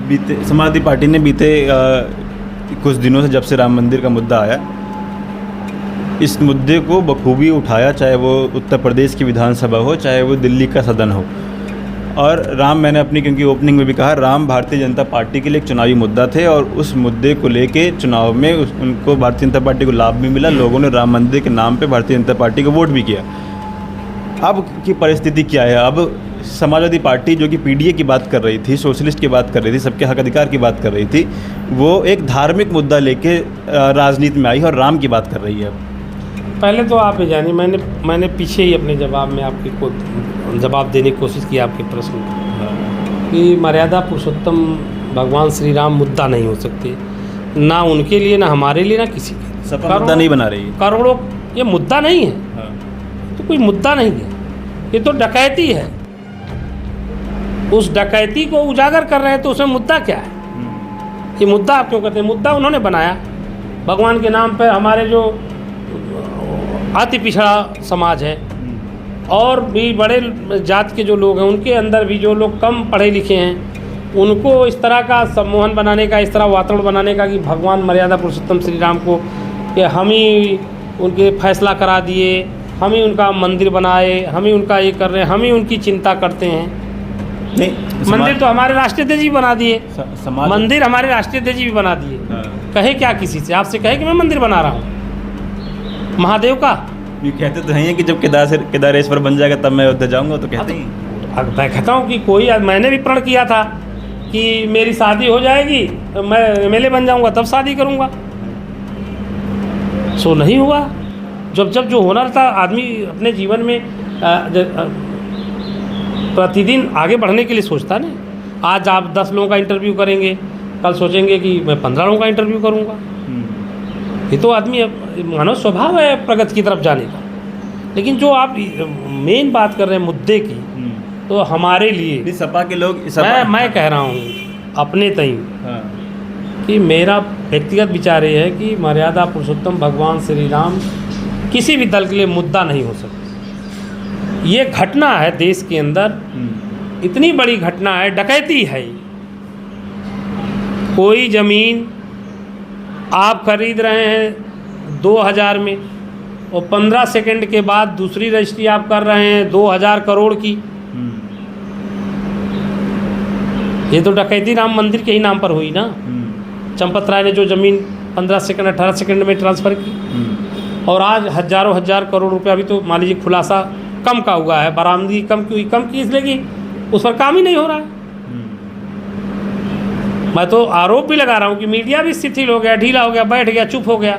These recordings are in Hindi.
समाजवादी पार्टी ने बीते कुछ दिनों से, जब से राम मंदिर का मुद्दा आया, इस मुद्दे को बखूबी उठाया, चाहे वो उत्तर प्रदेश की विधानसभा हो, चाहे वो दिल्ली का सदन हो। और राम, मैंने अपनी क्योंकि ओपनिंग में भी कहा, राम भारतीय जनता पार्टी के लिए एक चुनावी मुद्दा थे और उस मुद्दे को लेके चुनाव में उनको भारतीय जनता पार्टी को लाभ भी मिला। लोगों ने राम मंदिर के नाम पे भारतीय जनता पार्टी को वोट भी किया। अब की परिस्थिति क्या है? अब समाजवादी पार्टी जो कि पीडीए की बात कर रही थी, सोशलिस्ट की बात कर रही थी, सबके हक अधिकार की बात कर रही थी, वो एक धार्मिक मुद्दा लेके राजनीति में आई है और राम की बात कर रही है। पहले तो आप ये जानिए, मैंने पीछे ही अपने जवाब में आपकी को जवाब देने की कोशिश की आपके प्रश्न कि मर्यादा पुरुषोत्तम भगवान श्री राम मुद्दा नहीं हो सकते, ना उनके लिए, ना हमारे लिए, ना किसी के। सपा मुद्दा नहीं बना रही है, करोड़ों, ये मुद्दा नहीं है। तो कोई मुद्दा नहीं है, ये तो डकैती है। उस डकैती को उजागर कर रहे हैं तो उसमें मुद्दा क्या है? ये मुद्दा आप क्यों कहते हैं? मुद्दा उन्होंने बनाया भगवान के नाम पर। हमारे जो अति पिछड़ा समाज है और भी बड़े जात के जो लोग हैं, उनके अंदर भी जो लोग कम पढ़े लिखे हैं, उनको इस तरह का सम्मोहन बनाने का, इस तरह वातावरण बनाने का कि भगवान मर्यादा पुरुषोत्तम श्री राम को कि हम ही उनके फैसला करा दिए, हम ही उनका मंदिर बनाए, हम ही उनका ये कर रहे हैं, हम ही उनकी चिंता करते हैं। नहीं, मंदिर तो हमारे राष्ट्रीय ध्वज भी बना दिए, मंदिर हमारे राष्ट्रीय ध्वज भी बना दिए। कहे क्या किसी से? आपसे कहे कि मैं मंदिर बना रहा हूँ महादेव का? ये कहते तो हैं कि जब केदारेश्वर बन जाएगा तब मैं अयोध्या जाऊंगा, तो कहते हैं। अब मैं कहता हूँ कि कोई, मैंने भी प्रण किया था कि मेरी शादी हो जाएगी, मैं एमएलए बन जाऊंगा, तब शादी करूंगा। सो नहीं हुआ। जब जो होना था, आदमी अपने जीवन में प्रतिदिन आगे बढ़ने के लिए सोचता नहीं। आज आप 10 लोगों का इंटरव्यू करेंगे, कल सोचेंगे कि मैं 15 लोगों का इंटरव्यू करूंगा। ये तो आदमी, मानव स्वभाव है प्रगति की तरफ जाने का। लेकिन जो आप मेन बात कर रहे हैं मुद्दे की, तो हमारे लिए सपा के लोग, मैं कह रहा हूँ अपने तई कि मेरा व्यक्तिगत विचार ये है कि मर्यादा पुरुषोत्तम भगवान श्री राम किसी भी दल के लिए मुद्दा नहीं हो सकता। ये घटना है देश के अंदर, इतनी बड़ी घटना है, डकैती है। कोई ज़मीन आप खरीद रहे हैं 2000 में और 15 सेकंड के बाद दूसरी रजिस्ट्री आप कर रहे हैं 2000 करोड़ की। ये तो डकैती राम मंदिर के ही नाम पर हुई ना। चंपत राय ने जो ज़मीन 15 सेकंड 18 सेकंड में ट्रांसफ़र की, और आज हज़ारों हजार करोड़ रुपया। अभी तो मान लीजिए खुलासा कम का हुआ है, बरामदगी कम की इसलिए कि उस पर काम ही नहीं हो रहा है। मैं तो आरोप भी लगा रहा हूँ कि मीडिया भी शिथिल हो गया, ढीला हो गया, बैठ गया, चुप हो गया।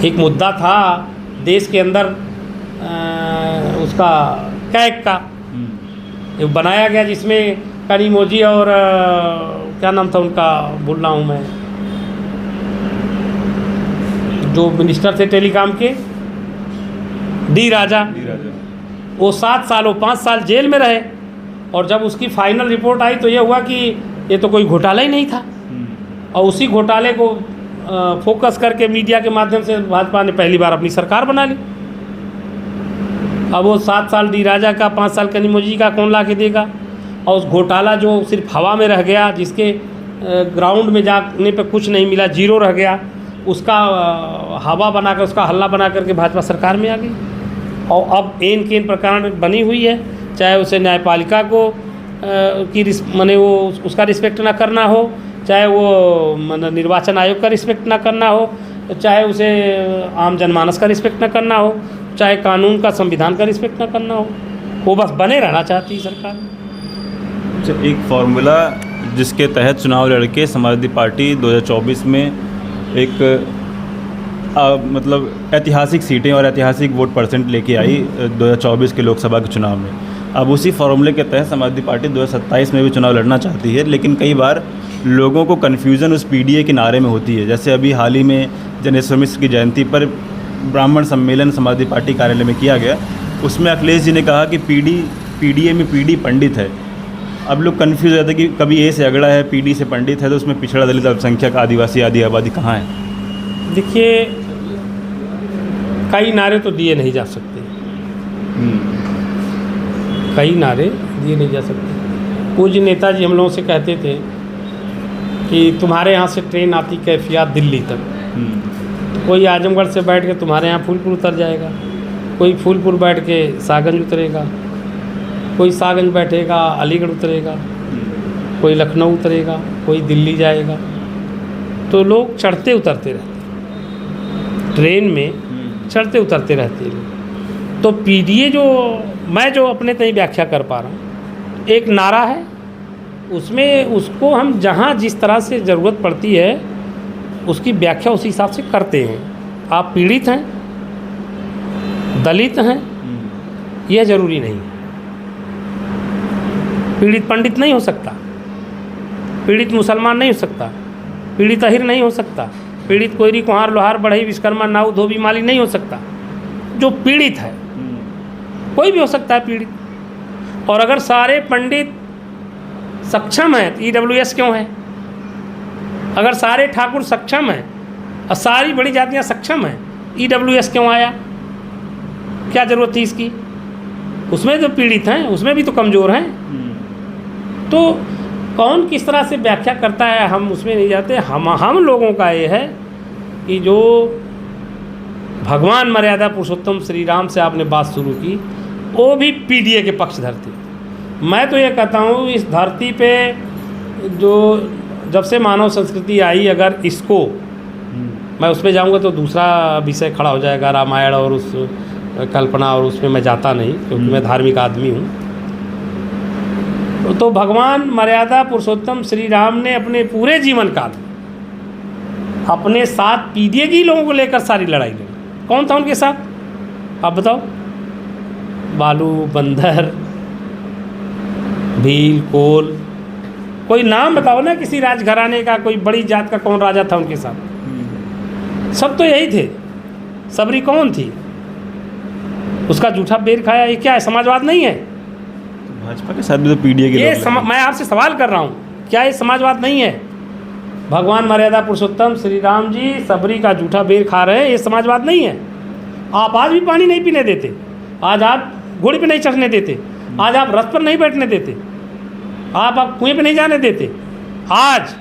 एक मुद्दा था देश के अंदर उसका कैग का बनाया गया, जिसमें कनिमोजी और क्या नाम था उनका, भूल रहा हूँ मैं, जो मिनिस्टर थे टेलीकॉम के, डी राजा। वो 7 साल, वो 5 साल जेल में रहे। और जब उसकी फाइनल रिपोर्ट आई तो ये हुआ कि ये तो कोई घोटाला ही नहीं था। और उसी घोटाले को फोकस करके मीडिया के माध्यम से भाजपा ने पहली बार अपनी सरकार बना ली। अब वो 7 साल डी राजा का, 5 साल कनिमोजी का कौन ला के देगा? और उस घोटाला जो सिर्फ हवा में रह गया, जिसके ग्राउंड में जाने पे कुछ नहीं मिला, जीरो रह गया, उसका हवा बनाकर, उसका हल्ला बना करके भाजपा सरकार में आ गई। और अब एन केन प्रकरण बनी हुई है, चाहे उसे न्यायपालिका को माने वो उसका रिस्पेक्ट ना करना हो, चाहे वो निर्वाचन आयोग का रिस्पेक्ट ना करना हो, चाहे उसे आम जनमानस का रिस्पेक्ट ना करना हो, चाहे कानून का, संविधान का रिस्पेक्ट ना करना हो, वो बस बने रहना चाहती है सरकार। एक फार्मूला जिसके तहत चुनाव लड़के समाजवादी पार्टी 2024 में एक मतलब ऐतिहासिक सीटें और ऐतिहासिक वोट परसेंट लेके आई 2024 के लोकसभा के चुनाव में। अब उसी फार्मूले के तहत समाजवादी पार्टी 2027 में भी चुनाव लड़ना चाहती है, लेकिन कई बार लोगों को कन्फ्यूज़न उस पीडीए के नारे में होती है। जैसे अभी हाल ही में जनेश्वर मिश्र की जयंती पर ब्राह्मण सम्मेलन समाजवादी पार्टी कार्यालय में किया गया, उसमें अखिलेश जी ने कहा कि पीडीए में पीडी पंडित है। अब लोग कन्फ्यूज़ हो जाते हैं कि कभी ए से अगड़ा है, पीडी से पंडित है, तो उसमें पिछड़ा दलित अल्पसंख्यक आदिवासी आदि आबादी कहाँ है? देखिए, कई नारे तो दिए नहीं जा सकते, कई नारे दिए नहीं जा सकते। पूज्य नेताजी हम लोगों से कहते थे कि तुम्हारे यहाँ से ट्रेन आती कैफियत दिल्ली तक, तो कोई आजमगढ़ से बैठ के तुम्हारे यहाँ फूलपुर उतर जाएगा, कोई फूलपुर बैठ के सागंज उतरेगा, कोई सागंज बैठेगा अलीगढ़ उतरेगा, कोई लखनऊ उतरेगा, कोई दिल्ली जाएगा। तो लोग चढ़ते उतरते रहते ट्रेन में, चढ़ते उतरते रहते हैं। तो पीडीए जो मैं जो अपने तय व्याख्या कर पा रहा हूँ, एक नारा है, उसमें उसको हम जहाँ जिस तरह से ज़रूरत पड़ती है उसकी व्याख्या उसी हिसाब से करते हैं। आप पीड़ित हैं, दलित हैं, यह ज़रूरी नहीं। पीड़ित पंडित नहीं हो सकता, पीड़ित मुसलमान नहीं हो सकता, पीड़ित अहिर नहीं हो सकता, पीड़ित कोयरी कुम्हार लोहार बढ़ई विश्वकर्मा नाऊ धोबी माली नहीं हो सकता। जो पीड़ित है कोई भी हो सकता है पीड़ित। और अगर सारे पंडित सक्षम हैं तो ईडब्ल्यूएस क्यों है? अगर सारे ठाकुर सक्षम हैं और सारी बड़ी जातियां सक्षम हैं, ईडब्ल्यूएस क्यों आया? क्या ज़रूरत थी इसकी? उसमें तो पीड़ित हैं, उसमें भी तो कमज़ोर हैं। तो कौन किस तरह से व्याख्या करता है हम उसमें नहीं जाते। हम लोगों का ये है कि जो भगवान मर्यादा पुरुषोत्तम श्री राम से आपने बात शुरू की, वो भी पीडीए के पक्ष धरते। मैं तो ये कहता हूँ इस धरती पे जो जब से मानव संस्कृति आई, अगर इसको मैं उसमें जाऊँगा तो दूसरा विषय खड़ा हो जाएगा, रामायण और उस कल्पना, और उसमें मैं जाता नहीं क्योंकि मैं धार्मिक आदमी हूँ। तो भगवान मर्यादा पुरुषोत्तम श्री राम ने अपने पूरे जीवन काल अपने साथ पीडीए के लोगों को लेकर सारी लड़ाई लड़ी। कौन था उनके साथ? आप बताओ। बालू, बंदर, भील, कोल, कोई नाम बताओ ना किसी राजघराने का, कोई बड़ी जात का कौन राजा था उनके साथ? सब तो यही थे। सबरी कौन थी? उसका जूठा बेर खाया। ये क्या है? समाजवाद नहीं है? भाजपा के साथ भी तो पीडीए के लोग मैं आपसे सवाल कर रहा हूँ, क्या ये समाजवाद नहीं है? भगवान मर्यादा पुरुषोत्तम श्री राम जी सबरी का जूठा बेर खा रहे हैं, ये समाजवाद नहीं है? आप आज भी पानी नहीं पीने देते, आज आप घोड़ी पे नहीं चढ़ने देते, आज आप रथ पर नहीं बैठने देते, आप कुएं पे नहीं जाने देते आज।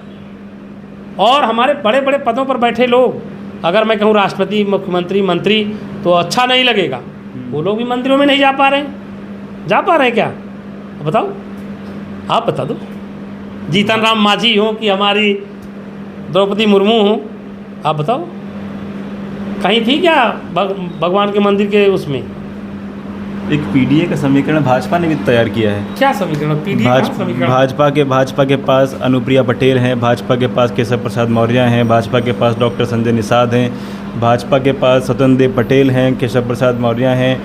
और हमारे बड़े बड़े पदों पर बैठे लोग, अगर मैं कहूँ राष्ट्रपति, मुख्यमंत्री, मंत्री, तो अच्छा नहीं लगेगा। वो लोग भी मंदिरों में नहीं जा पा रहे हैं। जा पा रहे हैं क्या? बताओ, आप बता दो। जीतन राम मांझी हो कि हमारी द्रौपदी मुर्मू हो, आप बताओ, कहीं थी क्या भगवान के मंदिर के उसमें? एक पीडीए का समीकरण भाजपा ने भी तैयार किया है। क्या समीकरण? पीडीए का समीकरण? भाजपा के पास अनुप्रिया पटेल हैं, भाजपा के पास केशव प्रसाद मौर्य हैं, भाजपा के पास डॉक्टर संजय निषाद हैं, भाजपा के पास स्वतंत्र देव पटेल हैं, केशव प्रसाद मौर्य हैं।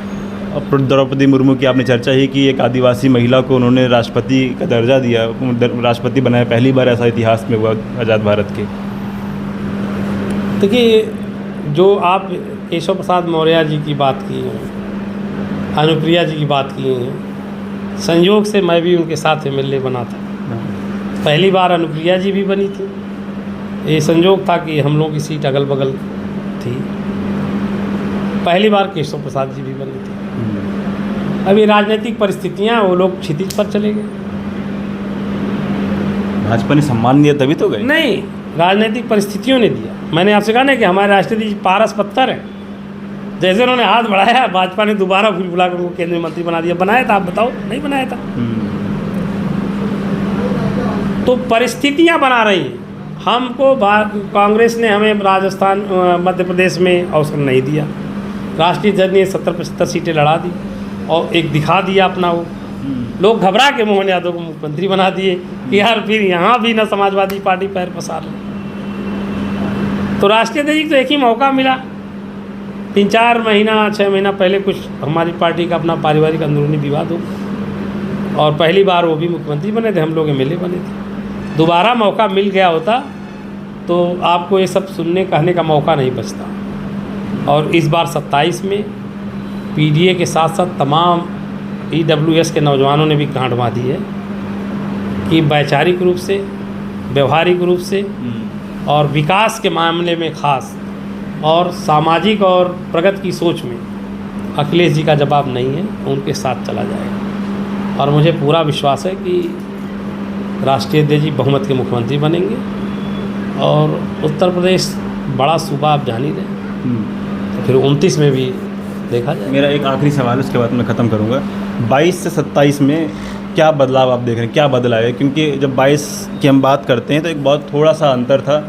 और द्रौपदी मुर्मू की आपने चर्चा ही की, एक आदिवासी महिला को उन्होंने राष्ट्रपति का दर्जा दिया, राष्ट्रपति बनाया। पहली बार ऐसा इतिहास में हुआ आज़ाद भारत के। देखिए, जो आप केशव प्रसाद मौर्य जी की बात की है, अनुप्रिया जी की बात की है, संयोग से मैं भी उनके साथ एमएलए बना था। पहली बार अनुप्रिया जी भी बनी थी। ये संयोग था कि हम लोगों की सीट अगल बगल थी। पहली बार केशव प्रसाद जी भी बने थे। अभी राजनीतिक परिस्थितियां, वो लोग क्षितिज पर चले गए। भाजपा ने सम्मान दिया तभी तो गए? नहीं, राजनीतिक परिस्थितियों ने दिया। मैंने आपसे कहा ना कि हमारे राष्ट्रपति जी पारस पत्थर है। जैसे उन्होंने हाथ बढ़ाया, भाजपा ने दोबारा भूल भुला कर उनको केंद्रीय मंत्री बना दिया। बनाया था? आप बताओ, नहीं बनाया था। तो परिस्थितियां बना रही हैं। हमको कांग्रेस ने हमें राजस्थान, मध्य प्रदेश में अवसर नहीं दिया। राष्ट्रीय अध्यक्ष ने 70-75 सीटें लड़ा दी और एक दिखा दिया अपना। वो लोग घबरा के मोहन यादव को मुख्यमंत्री बना दिए कि यार फिर यहाँ भी ना समाजवादी पार्टी पैर पसार ले। तो राष्ट्रीय अध्यक्ष को एक ही मौका मिला। 3-4 महीना 6 महीना पहले कुछ हमारी पार्टी का अपना पारिवारिक अंदरूनी विवाद हो, और पहली बार वो भी मुख्यमंत्री बने थे, हम लोग एमएलए बने थे। दोबारा मौका मिल गया होता तो आपको ये सब सुनने कहने का मौका नहीं बचता। और इस बार 27 में पीडीए के साथ साथ तमाम ईडब्ल्यूएस के नौजवानों ने भी गांठ बांधी है कि वैचारिक रूप से, व्यवहारिक रूप से और विकास के मामले में खास, और सामाजिक और प्रगति की सोच में अखिलेश जी का जवाब नहीं है, उनके साथ चला जाएगा। और मुझे पूरा विश्वास है कि राष्ट्रीय अध्यक्ष जी बहुमत के मुख्यमंत्री बनेंगे और उत्तर प्रदेश बड़ा सूबा आप जान ही रहे, तो फिर 29 में भी देखा जाए। मेरा एक आखिरी सवाल है, उसके बाद मैं ख़त्म करूँगा। 22 से 27 में क्या बदलाव आप देख रहे हैं, क्या बदला है? क्योंकि जब 22 की हम बात करते हैं तो एक बहुत थोड़ा सा अंतर था।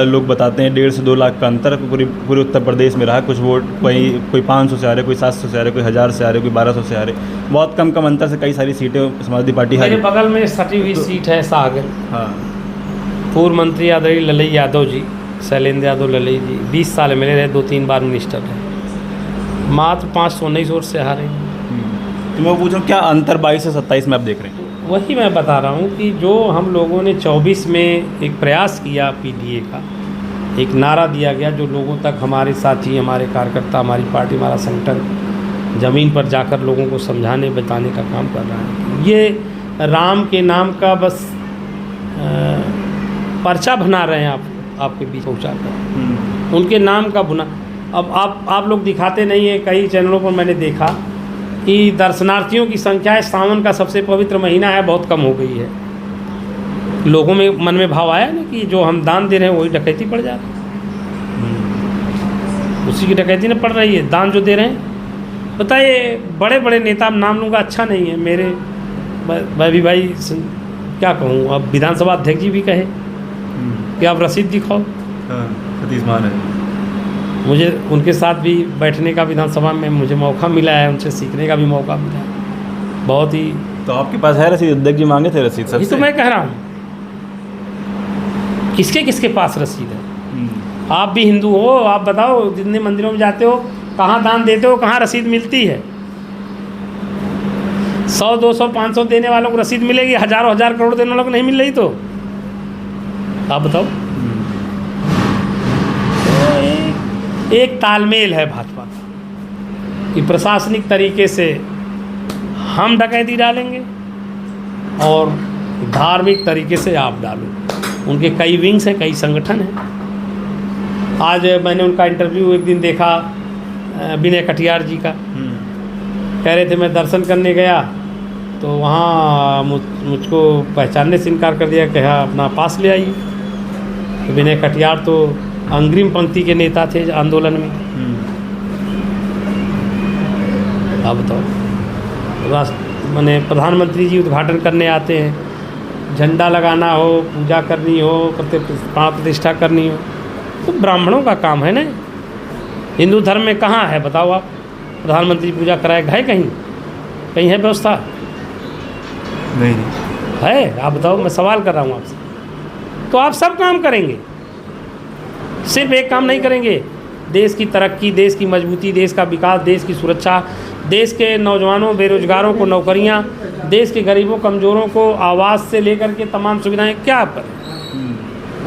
लोग बताते हैं 1.5 से 2 लाख का अंतर पूरे उत्तर प्रदेश में रहा। कुछ वोट कोई 500 से आ रहे, कोई 700 से आ रहे, कोई 1000 से आ रहे, कोई 1200 से आ रहे। बहुत कम अंतर से कई सारी सीटें समाजवादी पार्टी मेरे हारी। बगल में सटी हुई सीट है सागर। हाँ, पूर्व मंत्री आदरणीय ललई यादव जी, शैलेंद्र यादव ललई जी 20 साल मिले रहे, 2-3 बार मिनिस्टर रहे, मात्र 519 वोट से हारे। तो मैं पूछ रहा हूँ क्या अंतर 22 से 27 में आप देख रहे हैं? वही मैं बता रहा हूँ कि जो हम लोगों ने 24 में एक प्रयास किया, पीडीए का एक नारा दिया गया, जो लोगों तक हमारे साथी, हमारे कार्यकर्ता, हमारी पार्टी, हमारा संगठन ज़मीन पर जाकर लोगों को समझाने बताने का काम कर रहा है। ये राम के नाम का बस पर्चा बना रहे हैं आपके बीच पहुँचा कर, उनके नाम का बुना। अब आप लोग दिखाते नहीं हैं। कई चैनलों पर मैंने देखा कि दर्शनार्थियों की संख्या है, सावन का सबसे पवित्र महीना है, बहुत कम हो गई है। लोगों में मन में भाव आया ना कि जो हम दान दे रहे हैं वही डकैती पड़ जा रही है, उसी की डकैती न पड़ रही है। दान जो दे रहे हैं, बताइए, बड़े बड़े नेता नाम लूँगा अच्छा नहीं है मेरे, मैं भी भाई क्या कहूँ, अब विधानसभा अध्यक्ष जी भी कहे कि आप रसीद दिखाओ। सतीश मान है, मुझे उनके साथ भी बैठने का विधानसभा में मुझे मौका मिला है, उनसे सीखने का भी मौका मिला है, बहुत ही। तो आपके पास है रसीद? अध्यक्ष जी मांगे थे रसीद सबसे? ये तो मैं कह रहा हूँ, किसके किसके पास रसीद है? आप भी हिंदू हो, आप बताओ, जितने मंदिरों में जाते हो, कहाँ दान देते हो, कहाँ रसीद मिलती है? 100, 200, 500 देने वालों को रसीद मिलेगी, हज़ारों हज़ार करोड़ देने वालों को नहीं मिल रही, तो आप बताओ। तो एक तालमेल है भाजपा का कि प्रशासनिक तरीके से हम डकैती डालेंगे और धार्मिक तरीके से आप डालो। उनके कई विंग्स हैं, कई संगठन हैं। आज मैंने उनका इंटरव्यू एक दिन देखा, विनय कटियार जी का, कह रहे थे मैं दर्शन करने गया तो वहाँ मुझको पहचानने से इनकार कर दिया, कहा अपना पास ले आइए। तो विनय कटियार तो अग्रिम पंक्ति के नेता थे आंदोलन में। आप बताओ, मैंने प्रधानमंत्री जी उद्घाटन करने आते हैं, झंडा लगाना हो, पूजा करनी हो, प्राण प्रतिष्ठा करनी हो, तो ब्राह्मणों का काम है ना। हिंदू धर्म में कहाँ है बताओ आप, प्रधानमंत्री पूजा कराए है? कहीं है व्यवस्था? नहीं है? आप बताओ, मैं सवाल कर रहा हूँ आपसे। तो आप सब काम करेंगे, सिर्फ एक काम नहीं करेंगे। देश की तरक्की, देश की मजबूती, देश का विकास, देश की सुरक्षा, देश के नौजवानों बेरोजगारों को नौकरियां, देश के गरीबों कमज़ोरों को आवास से लेकर के तमाम सुविधाएं, क्या करें?